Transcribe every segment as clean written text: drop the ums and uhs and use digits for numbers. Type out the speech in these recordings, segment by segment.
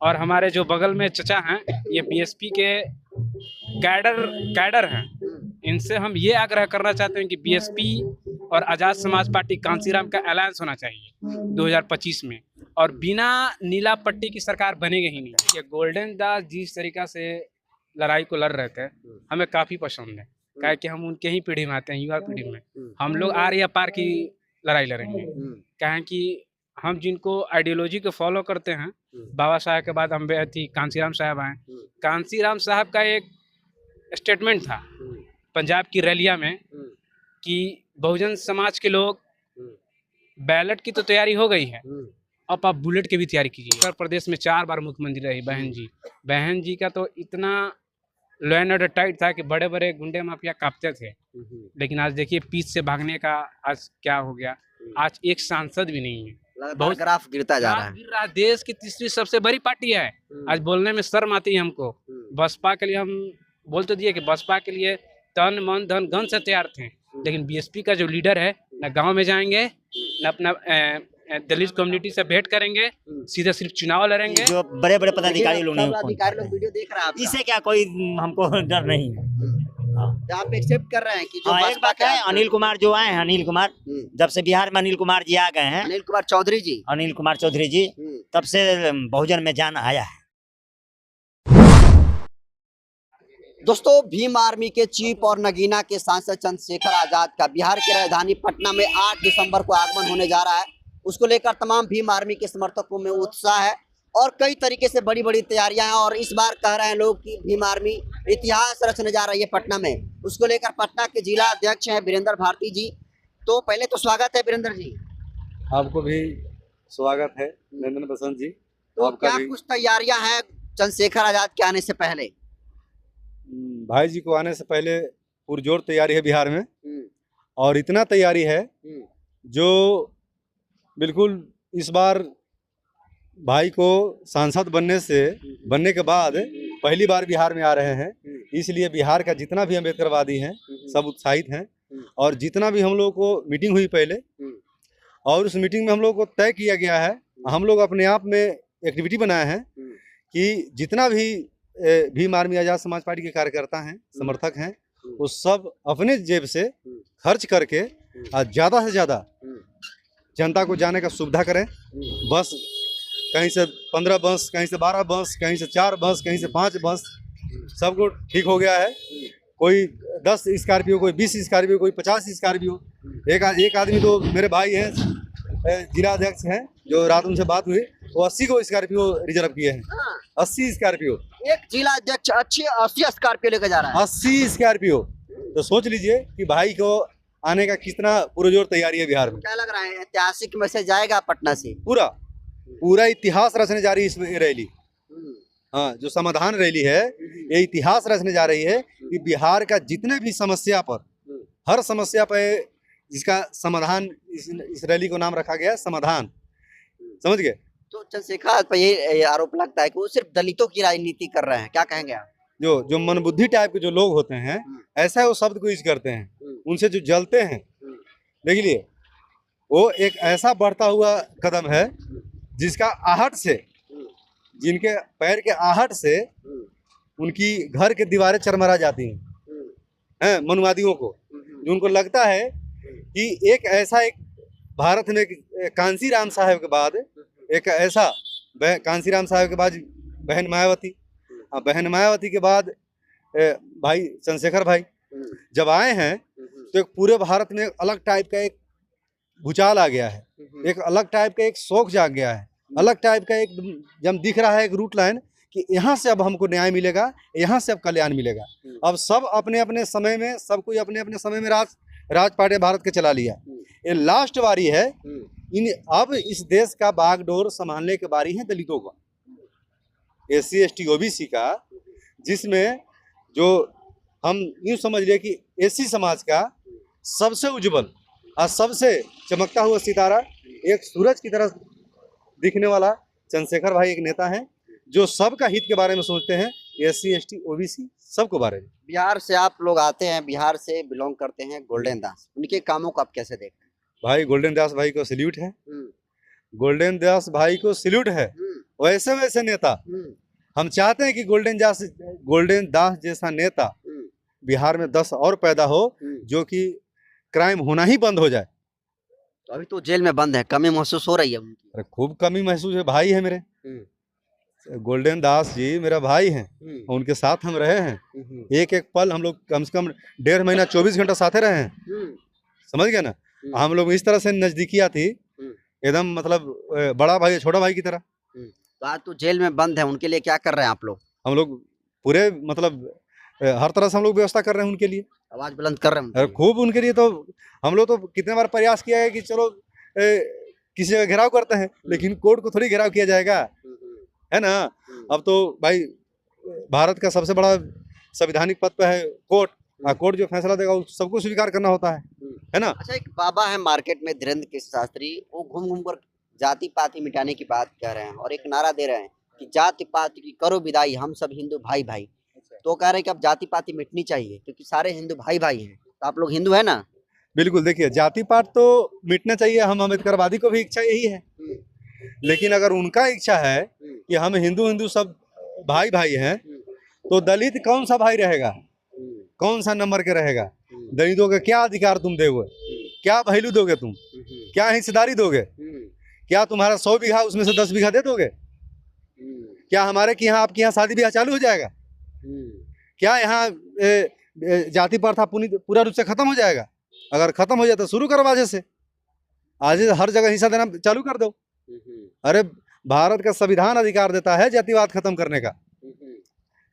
और हमारे जो बगल में चचा हैं ये बीएसपी के कैडर हैं। इनसे हम ये आग्रह करना चाहते हैं कि बीएसपी और आज़ाद समाज पार्टी कांसीराम का अलायंस होना चाहिए 2025 में, और बिना नीला पट्टी की सरकार बनेगी ही नहीं। ये गोल्डन दास जिस तरीका से लड़ाई को लड़ रहे थे हमें काफ़ी पसंद है, क्या कि हम उनके ही पीढ़ी में आते हैं, युवा पीढ़ी में। हम लोग आर या पार की लड़ाई लड़ेंगे, क्या कि हम जिनको आइडियोलॉजी को फॉलो करते हैं, बाबा साहब के बाद अम्बेडकर कांसीराम साहब आए। कांसीराम साहब का एक स्टेटमेंट था पंजाब की रैलिया में कि बहुजन समाज के लोग बैलेट की तो तैयारी हो गई है, अब आप बुलेट की भी तैयारी कीजिए। उत्तर प्रदेश में 4 बार मुख्यमंत्री रही बहन जी का तो इतना लॉ एंड ऑर्डर टाइट था कि बड़े बड़े गुंडे माफिया कांपते थे। लेकिन आज देखिए पीछ से भागने का आज क्या हो गया, आज एक सांसद भी नहीं है। बहुत ग्राफ गिरता जा रहा है। देश की तीसरी सबसे बड़ी पार्टी है। आज बोलने में शर्म आती है हमको। बसपा के लिए हम बोल तो दिए कि बसपा के लिए तन मन धन गन से तैयार थे, लेकिन बीएसपी का जो लीडर है न गांव में जाएंगे न अपना दलित कम्युनिटी से भेंट करेंगे, सीधे सिर्फ चुनाव लड़ेंगे। जो बड़े बड़े पदाधिकारी लोग वीडियो देख रहे हैं, इससे क्या कोई हमको डर नहीं है। आप एक्सेप्ट कर रहे हैं कि जो एक बात है, अनिल कुमार जो आए हैं, अनिल कुमार जब से बिहार में अनिल कुमार जी आ गए हैं, अनिल कुमार चौधरी जी तब से बहुजन में जान आया है। दोस्तों, भीम आर्मी के चीफ और नगीना के सांसद चंद्रशेखर आजाद का बिहार की राजधानी पटना में 8 दिसंबर को आगमन होने जा रहा है। उसको लेकर तमाम भीम आर्मी के समर्थकों में उत्साह है और कई तरीके से बड़ी बड़ी तैयारियां हैं। और इस बार कह रहे हैं लोग कि भीम आर्मी इतिहास रचने जा रही है पटना में। उसको लेकर पटना के जिला अध्यक्ष हैं वीरेंद्र भारती जी। तो पहले तो स्वागत है वीरेंद्र जी। आपको भी स्वागत है नंदन बसंत जी। तो क्या कुछ तैयारियां हैं चंद्रशेखर आजाद के आने से पहले? भाई जी को आने से पहले पुरजोर तैयारी है बिहार में, और इतना तैयारी है जो बिल्कुल इस बार भाई को सांसद बनने के बाद पहली बार बिहार में आ रहे हैं। इसलिए बिहार का जितना भी अम्बेडकरवादी हैं सब उत्साहित हैं। और जितना भी हम लोग को मीटिंग हुई पहले, और उस मीटिंग में हम लोग को तय किया गया है, हम लोग अपने आप में एक्टिविटी बनाए हैं कि जितना भी भीम आर्मी आज़ाद समाज पार्टी के कार्यकर्ता हैं, समर्थक हैं, वो सब अपने जेब से खर्च करके ज़्यादा से ज़्यादा जनता को जाने का सुविधा करें। बस कहीं से 15 बस, कहीं से 12 बस, कहीं से 4 बस, कहीं से 5 बस, सबको ठीक हो गया है। कोई 10 स्कॉर्पियो, कोई 20 स्कॉर्पियो, कोई 50 स्कॉर्पियो। एक आदमी तो मेरे भाई हैं, जिला अध्यक्ष हैं, जो रात उनसे बात हुई, वो 80 को स्कॉर्पियो रिजर्व किए हैं। 80 स्कॉर्पियो, एक जिला अध्यक्ष 80 स्कॉर्पियो लेकर जा रहा है। 80 स्कॉर्पियो, तो सोच लीजिए कि भाई को आने का कितना पुरजोर तैयारी है बिहार में। क्या लग रहा है, ऐतिहासिक मैसेज जाएगा पटना से? पूरा इतिहास रचने जा रही है इसमें रैली। हाँ, जो समाधान रैली है ये इतिहास रचने जा रही है कि बिहार का जितने भी समस्या पर, हर समस्या पर जिसका समाधान, इस रैली को नाम रखा गया समाधान। समझ गए? तो चंद्रशेखर पर ये आरोप लगता है कि वो सिर्फ दलितों की राजनीति कर रहे हैं, क्या कहेंगे आप? जो मनबुद्धि टाइप के जो लोग होते हैं, ऐसा वो शब्द को यूज करते हैं, उनसे जो जलते हैं। देख लिए, वो एक ऐसा बढ़ता हुआ कदम है जिसका आहट से, जिनके पैर के आहट से उनकी घर के दीवारें चरमरा जाती हैं मनुवादियों को। जो उनको लगता है कि एक ऐसा, एक भारत में कांसीराम साहब के बाद एक ऐसा, कांसीराम साहब के बाद बहन मायावती, बहन मायावती के बाद भाई चंद्रशेखर भाई जब आए हैं, तो एक पूरे भारत में अलग टाइप का एक भूचाल आ गया है, एक अलग टाइप का एक शौक जाग गया है, अलग टाइप का एक जब दिख रहा है एक रूट लाइन कि यहाँ से अब हमको न्याय मिलेगा, यहाँ से अब कल्याण मिलेगा। अब सब अपने अपने समय में, सब कोई अपने अपने समय में राज पाटे भारत के चला लिया। ये लास्ट बारी है, अब इस देश का बागडोर संभालने की बारी है दलितों का, SC ST OBC का, जिसमें जो हम यूँ समझ लिए कि SC समाज का सबसे उज्जवल और सबसे चमकता हुआ सितारा, एक सूरज की तरह दिखने वाला चंद्रशेखर भाई एक नेता हैं जो सबका हित के बारे में सोचते हैं, SC ST OBC सबको बारे में। बिहार से आप लोग आते हैं, बिहार से बिलोंग करते हैं, गोल्डन दास, उनके कामों को आप कैसे देखते हैं? भाई गोल्डन दास भाई को सैल्यूट है, गोल्डन दास भाई को सैल्यूट है। वैसे वैसे नेता हम चाहते हैं कि गोल्डन दास जैसा नेता बिहार में 10 और पैदा हो, जो कि क्राइम होना ही बंद हो जाए। तो अभी तो जेल में बंद है, कमी महसूस हो रही है उनकी? अरे खूब कमी महसूस है, भाई है मेरे। गोल्डन दास जी मेरा भाई हैं, उनके साथ हम रहे हैं। एक एक पल हम लोग कम से कम 1.5 महीना 24 घंटा साथे रहे हैं, समझ गए ना। हम लोग इस तरह से नजदीकियाँ थी एकदम, मतलब बड़ा भाई छोटा भाई की तरह। तो आज तो जेल में बंद है, उनके लिए क्या कर रहे हैं आप लोग? हम लोग पूरे मतलब हर तरह से हम लोग व्यवस्था कर रहे हैं उनके लिए, आवाज बुलंद कर रहे हैं अरे खूब उनके लिए। तो हम लोग तो कितने बार प्रयास किया है कि चलो किसी जगह घेराव करते हैं, लेकिन कोर्ट को थोड़ी घेराव किया जाएगा, है ना। अब तो भाई भारत का सबसे बड़ा संवैधानिक पद पे है कोर्ट, कोर्ट जो फैसला देगा उस सबको स्वीकार करना होता है ना। अच्छा, एक बाबा है मार्केट में धीरेन्द्र कृष्ण शास्त्री, वो घूम घूम कर जाति पाति मिटाने की बात कह रहे हैं और एक नारा दे रहे हैं कि जाति पाति की करो विदाई, हम सब हिंदू भाई भाई। तो कह रहे हैं कि अब जाति पाति मिटनी चाहिए क्योंकि सारे हिंदू भाई भाई हैं। तो आप लोग हिंदू है ना? बिल्कुल, देखिए जाति पात तो मिटना चाहिए, हम अम्बेडकरवादी को भी इच्छा यही है। लेकिन अगर उनका इच्छा है कि हम हिंदू सब भाई भाई हैं, तो दलित कौन सा भाई रहेगा, कौन सा नंबर के रहेगा? दलितों का क्या अधिकार तुम दोगे, क्या वैल्यू दोगे तुम, क्या हिस्सेदारी दोगे? क्या तुम्हारा 100 बीघा उसमें से 10 बीघा दे दोगे? क्या हमारे कि यहाँ आपके यहाँ शादी ब्याह चालू हो जाएगा? क्या यहाँ जाति प्रथा पूरा रूप से खत्म हो जाएगा? अगर खत्म हो जाए तो शुरू करो आज से, आज हर जगह हिस्सा देना चालू कर दो। अरे भारत का संविधान अधिकार देता है जातिवाद खत्म करने का,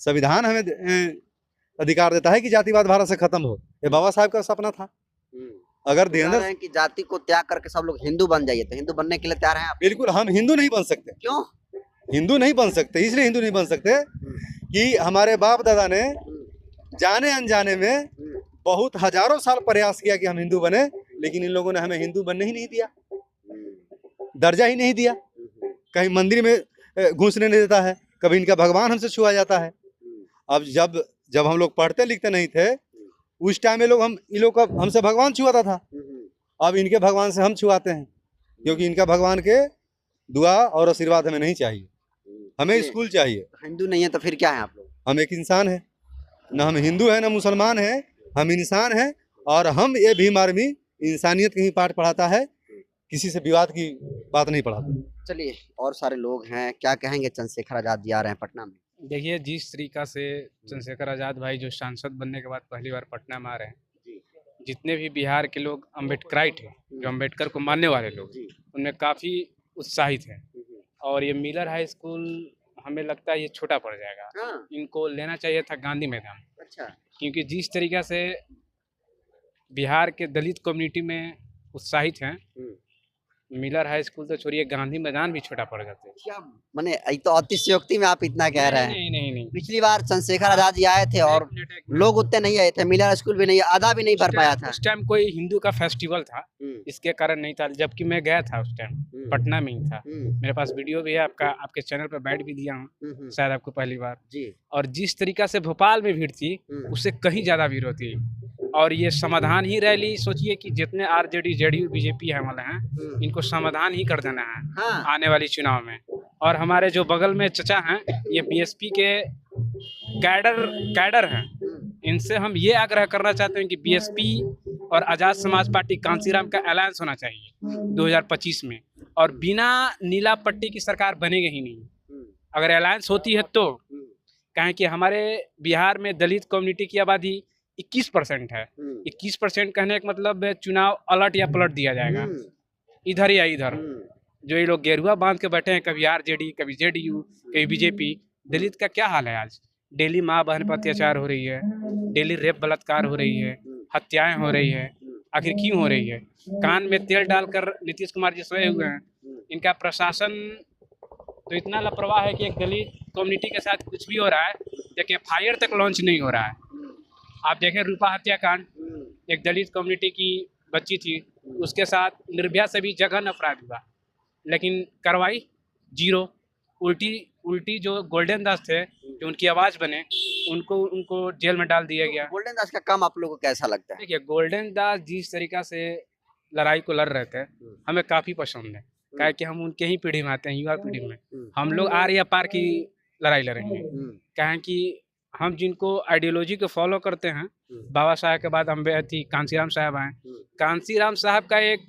संविधान हमें अधिकार देता है कि जातिवाद भारत से खत्म हो। ये बाबा साहब का सपना था। अगर कह रहे हैं कि जाति को त्याग करके सब लोग हिंदू बन जाइए, तो हिंदू बनने के लिए तैयार हैं आप? बिल्कुल, हम हिंदू नहीं बन सकते। क्यों हिंदू नहीं बन सकते? इसलिए हिंदू नहीं बन सकते कि हमारे बाप दादा ने जाने अनजाने में बहुत हजारों साल प्रयास किया कि हम हिंदू बने, लेकिन इन लोगों ने हमें हिंदू बनने ही नहीं दिया, दर्जा ही नहीं दिया। कहीं मंदिर में घुसने नहीं देता है, कभी इनका भगवान हमसे छुआ जाता है। अब जब हम लोग पढ़ते लिखते नहीं थे उस टाइम इन लोग का हमसे भगवान छुआता था। अब इनके भगवान से हम छुआते हैं, क्योंकि इनका भगवान के दुआ और आशीर्वाद हमें नहीं चाहिए, हमें स्कूल चाहिए। हिंदू नहीं है तो फिर क्या है आप लोग? हम एक इंसान है, ना हम हिंदू है ना मुसलमान है, हम इंसान हैं। और हम ये भीम आर्मी इंसानियत के ही पाठ पढ़ाता है, किसी से विवाद की बात नहीं पढ़ाता। चलिए, और सारे लोग हैं, क्या कहेंगे? चंद्रशेखर आजाद जी आ रहे हैं पटना में। देखिए, जिस तरीका से चंद्रशेखर आज़ाद भाई जो सांसद बनने के बाद पहली बार पटना में आ रहे हैं, जितने भी बिहार के लोग अम्बेडकराइट हैं, जो अम्बेडकर को मानने वाले लोग, उनमें काफ़ी उत्साहित हैं। और ये मिलर हाई स्कूल हमें लगता है ये छोटा पड़ जाएगा, इनको लेना चाहिए था गांधी मैदान। अच्छा, क्योंकि जिस तरीका से बिहार के दलित कम्युनिटी में उत्साहित हैं, मिलर हाई स्कूल तो छोड़िए, गांधी मैदान भी छोटा पड़ जाते हैं। क्या माने, तो अतिशयोक्ति में आप इतना कह रहे हैं? नहीं। पिछली बार चंद्रशेखर आजाद जी आए थे और लोग उतने नहीं आए थे, मिलर स्कूल भी नहीं, आधा भी नहीं भर पाया था। उस टाइम कोई हिंदू का फेस्टिवल था, इसके कारण नहीं था, जबकि मैं गया था उस टाइम, पटना में ही था। मेरे पास वीडियो भी है, आपके चैनल पर बैठ भी दिया हूँ, शायद आपको पहली बार जी। और जिस तरीका से भोपाल में भीड़ थी, उससे कहीं ज्यादा भीड़ होती है। और ये समाधान ही रैली, सोचिए कि जितने आरजेडी जेडीयू बीजेपी है वाले हैं, इनको समाधान ही कर देना है। हाँ। आने वाली चुनाव में। और हमारे जो बगल में चचा हैं, ये बीएसपी के कैडर हैं, इनसे हम ये आग्रह करना चाहते हैं कि बीएसपी और आजाद समाज पार्टी कांसीराम का अलायंस होना चाहिए 2025 में, और बिना नीला पट्टी की सरकार बनेगी ही नहीं। अगर अलायंस होती है तो, कहें कि हमारे बिहार में दलित कम्युनिटी की आबादी 21% है। 21% कहने का मतलब चुनाव अलट या पलट दिया जाएगा, इधर या इधर। जो ये लोग गेरुआ बांध के बैठे हैं, कभी आरजेडी, कभी जेडीयू, कभी बीजेपी। दलित का क्या हाल है आज? डेली माँ बहन पर अत्याचार हो रही है, डेली रेप बलात्कार हो रही है, हत्याएं हो रही है। आखिर क्यों हो रही है? कान में तेल डालकर नीतीश कुमार जी सोए हुए हैं। इनका प्रशासन तो इतना लापरवाह है कि एक दलित कम्युनिटी के साथ कुछ भी हो रहा है, देखिए FIR तक लॉन्च नहीं हो रहा है। आप देखें रूपा हत्याकांड, एक दलित कम्युनिटी की बच्ची थी, उसके साथ निर्भया से भी जघन्य अपराध हुआ, लेकिन कार्रवाई जीरो। उल्टी जो गोल्डन दास थे, जो उनकी आवाज़ बने, उनको जेल में डाल दिया गया। गोल्डन दास का काम आप लोगों को कैसा लगता है? देखिए, गोल्डन दास जिस तरीका से लड़ाई को लड़ रहे थे, हमें काफ़ी पसंद है। क्या कि हम उनके ही पीढ़ी में आते हैं, युवा पीढ़ी में। हम लोग आर या पार की लड़ाई लड़ेंगे। क्या है कि हम जिनको आइडियोलॉजी को फॉलो करते हैं, बाबा साहब के बाद अम्बेडकर कांसीराम साहब आए। कांसीराम साहब का एक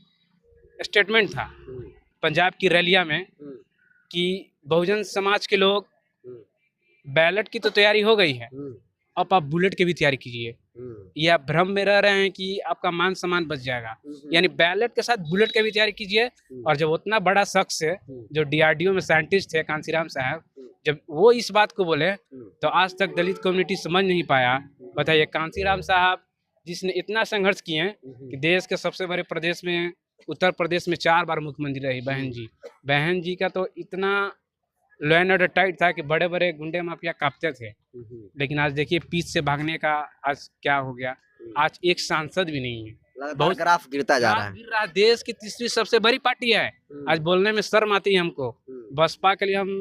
स्टेटमेंट था पंजाब की रैलिया में कि बहुजन समाज के लोग बैलेट की तो तैयारी हो गई है, अब आप बुलेट की भी तैयारी कीजिए। ये आप भ्रम में रह रहे हैं कि आपका मान सम्मान बच जाएगा, यानी बैलेट के साथ बुलेट की भी तैयारी कीजिए। और जब उतना बड़ा शख्स है जो DRDO में साइंटिस्ट थे कांसीराम साहब, जब वो इस बात को बोले तो आज तक दलित कम्युनिटी समझ नहीं पाया। बताइए, कांसीराम साहब जिसने इतना संघर्ष किए हैं कि देश के सबसे बड़े प्रदेश में उत्तर प्रदेश में 4 बार मुख्यमंत्री रही बहन जी का तो इतना लॉ एंड ऑर्डर टाइट था कि बड़े बड़े गुंडे माफिया कांपते थे। लेकिन आज देखिए पीछ से भागने का आज क्या हो गया, आज एक सांसद भी नहीं है। बहुत ग्राफ गिरता जा रहा है। गिर रहा है। देश की तीसरी सबसे बड़ी पार्टी है। आज बोलने में शर्म आती है हमको। बसपा के लिए हम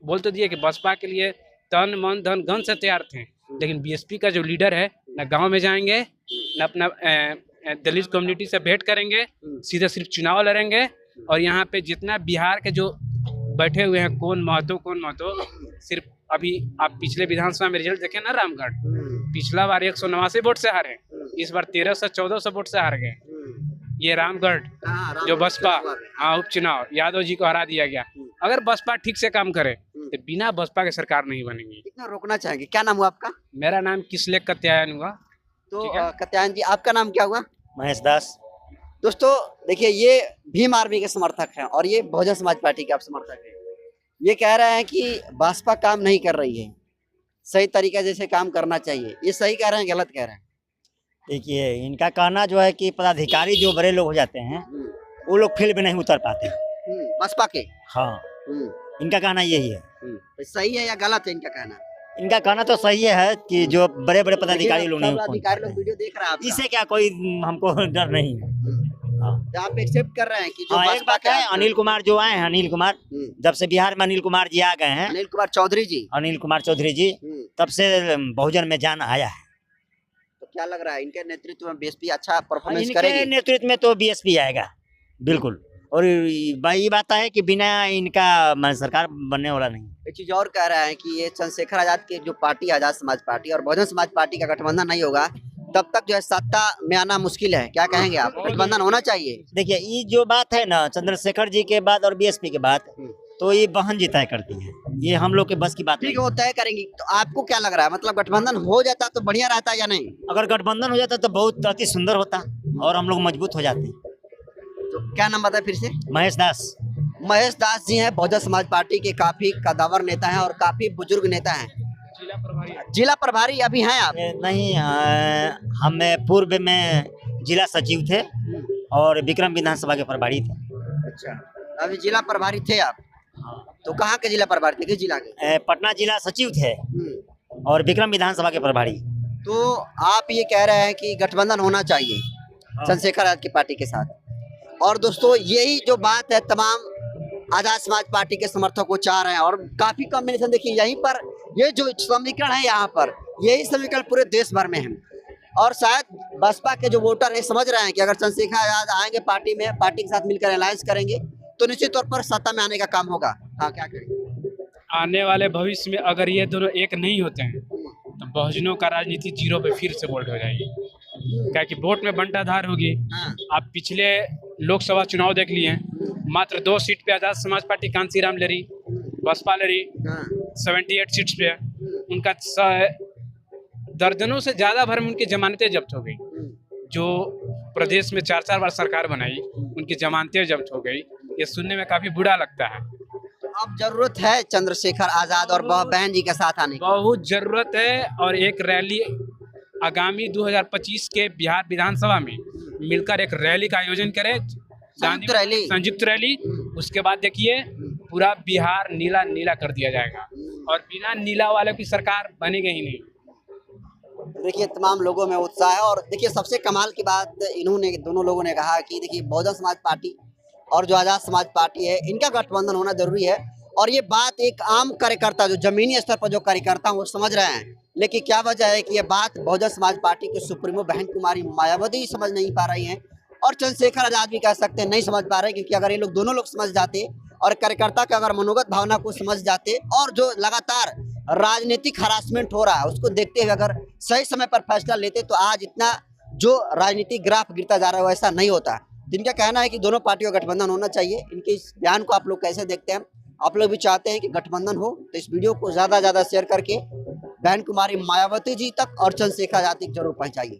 बोल तो दिए कि बसपा के लिए तन मन धन गन से तैयार थे, लेकिन BSP का जो लीडर है न गांव में जाएंगे न अपना दलित कम्युनिटी से भेंट करेंगे, सीधे सिर्फ चुनाव लड़ेंगे। और यहाँ पे जितना बिहार के जो बैठे हुए हैं कौन महतो सिर्फ अभी आप पिछले विधानसभा में रिजल्ट देखें ना, रामगढ़ पिछला बार 189 वोट से हारे, इस बार 1314 वोट से हार गए। ये रामगढ़ जो बसपा उपचुनाव यादव जी को हरा दिया गया। अगर बसपा ठीक से काम करे तो बिना बसपा के सरकार नहीं बनेगी। कितना रोकना चाहेंगे? क्या नाम हुआ आपका? मेरा नाम किसलेक कत्यायन हुआ। तो कत्यायन जी, आपका नाम क्या हुआ? महेश दास। दोस्तों देखिए, ये भीम आर्मी के समर्थक हैं और ये बहुजन समाज पार्टी के आप समर्थक हैं। ये कह रहे हैं कि भाजपा काम नहीं कर रही है, सही तरीके जैसे काम करना चाहिए। ये सही कह रहे हैं, गलत कह रहे हैं? देखिए, इनका कहना जो है कि पदाधिकारी जो बड़े लोग हो जाते हैं वो लोग फील्ड में नहीं उतर पाते। बसपा के? हाँ, इनका कहना यही है। तो सही है या गलत है इनका कहना? इनका कहना तो सही है कि जो बड़े बड़े पदाधिकारी लोग नहीं अधिकारी लोग वीडियो देख रहे हैं आपका। इससे क्या कोई हमको डर नहीं है। तो आप एक्सेप्ट कर रहे हैं कि जो हाँ, एक बात है, अनिल कुमार जो आए हैं, अनिल कुमार जब से बिहार में अनिल कुमार जी आ गए हैं, अनिल कुमार चौधरी जी, तब से बहुजन में जान आया है। तो क्या लग रहा है इनके नेतृत्व में BSP अच्छा परफॉर्मेंस इनके करेगी? नेतृत्व में तो BSP आएगा बिल्कुल। और ये बात है कि बिना इनका सरकार बनने वाला नहीं। एक चीज और कह रहे हैं कि ये चंद्रशेखर आजाद की जो पार्टी आजाद समाज पार्टी और बहुजन समाज पार्टी का गठबंधन नहीं होगा तब तक जो है सत्ता में आना मुश्किल है। क्या कहेंगे आप? गठबंधन होना चाहिए। देखिए, ये जो बात है ना चंद्रशेखर जी के बाद और BSP के बाद, तो ये बहन जी तय करती है, ये हम लोग के बस की बात नहीं। ठीक है, वो तय करेंगी। तो आपको क्या लग रहा है, मतलब गठबंधन हो जाता तो बढ़िया रहता या नहीं? अगर गठबंधन हो जाता तो बहुत अति सुंदर होता और हम लोग मजबूत हो जाते। तो क्या नाम बताए फिर से? महेश दास। महेश दास जी हैं, बहुजन समाज पार्टी के काफी कदावर नेता हैं और काफी बुजुर्ग नेता हैं। जिला प्रभारी अभी हैं आप? नहीं, हम पूर्व में जिला सचिव थे और विक्रम विधानसभा के प्रभारी थे। अच्छा, अभी जिला प्रभारी थे आप? तो कहाँ के जिला प्रभारी थे, किस जिला के? पटना जिला सचिव थे और विक्रम विधानसभा के प्रभारी। तो आप ये कह रहे हैं कि गठबंधन होना चाहिए चंद्रशेखर आजाद की पार्टी के साथ। और दोस्तों यही जो बात है तमाम आजाद समाज पार्टी के समर्थक को चाह रहे हैं और काफी कॉम्बिनेशन देखिए यहीं पर, ये जो समीकरण है यहाँ पर, यही समीकरण पूरे देश भर में है। और शायद बसपा के जो वोटर है समझ रहे हैं कि अगर चंद्रशेखर आजाद आएंगे पार्टी में, पार्टी के साथ मिलकर अलायंस करेंगे तो निश्चित तौर पर सत्ता में आने का काम होगा। हाँ, क्या करेंगे? आने वाले भविष्य में अगर ये दोनों एक नहीं होते हैं तो बहुजनों का राजनीति जीरो पे फिर से वोल्ट हो जाएगी। क्या कि वोट में बंटाधार होगी। आप पिछले लोकसभा चुनाव देख लिए हैं, मात्र 2 सीट पे आजाद समाज पार्टी कांसीराम लड़ी, बसपा लड़ी 78 सीट्स पे। उनका दर्जनों से ज्यादा भर में उनकी जमानतें जब्त हो गई। जो प्रदेश में 4-4 बार सरकार बनाई, उनकी जमानतें जब्त हो गई। ये सुनने में काफी बुरा लगता है। तो अब जरूरत है चंद्रशेखर आजाद और बहन जी के साथ आने की? बहुत जरूरत है। और एक रैली आगामी 2025 के बिहार विधानसभा में मिलकर एक रैली का आयोजन करें, संयुक्त रैली। उसके बाद देखिए पूरा बिहार नीला नीला कर दिया जाएगा और बिना नीला वाले की सरकार बनेगी ही नहीं। देखिए तमाम लोगों में उत्साह है। और देखिए सबसे कमाल की बात दोनों लोगों ने कहा कि देखिए बहुजन समाज पार्टी और जो आजाद समाज पार्टी है इनका गठबंधन होना जरूरी है। और ये बात एक आम कार्यकर्ता, जो जमीनी स्तर पर जो कार्यकर्ता वो समझ रहे हैं, लेकिन क्या वजह है कि ये बात बहुजन समाज पार्टी के सुप्रीमो बहन कुमारी मायावती समझ नहीं पा रही हैं। और चंद्रशेखर आजाद भी कह सकते हैं नहीं समझ पा रहे, क्योंकि अगर ये लोग दोनों लोग समझ जाते और कार्यकर्ता के अगर मनोगत भावना को समझ जाते और जो लगातार राजनीतिक हरासमेंट हो रहा है उसको देखते हुए अगर सही समय पर फैसला लेते तो आज इतना जो राजनीतिक ग्राफ गिरता जा रहा है वैसा नहीं होता। जिनका कहना है कि दोनों पार्टियों का गठबंधन होना चाहिए, इनके इस बयान को आप लोग कैसे देखते हैं? आप लोग भी चाहते हैं कि गठबंधन हो तो इस वीडियो को ज़्यादा से ज़्यादा शेयर करके बहन कुमारी मायावती जी तक और चंद्रशेखर आजाद तक जरूर पहुंचाइए।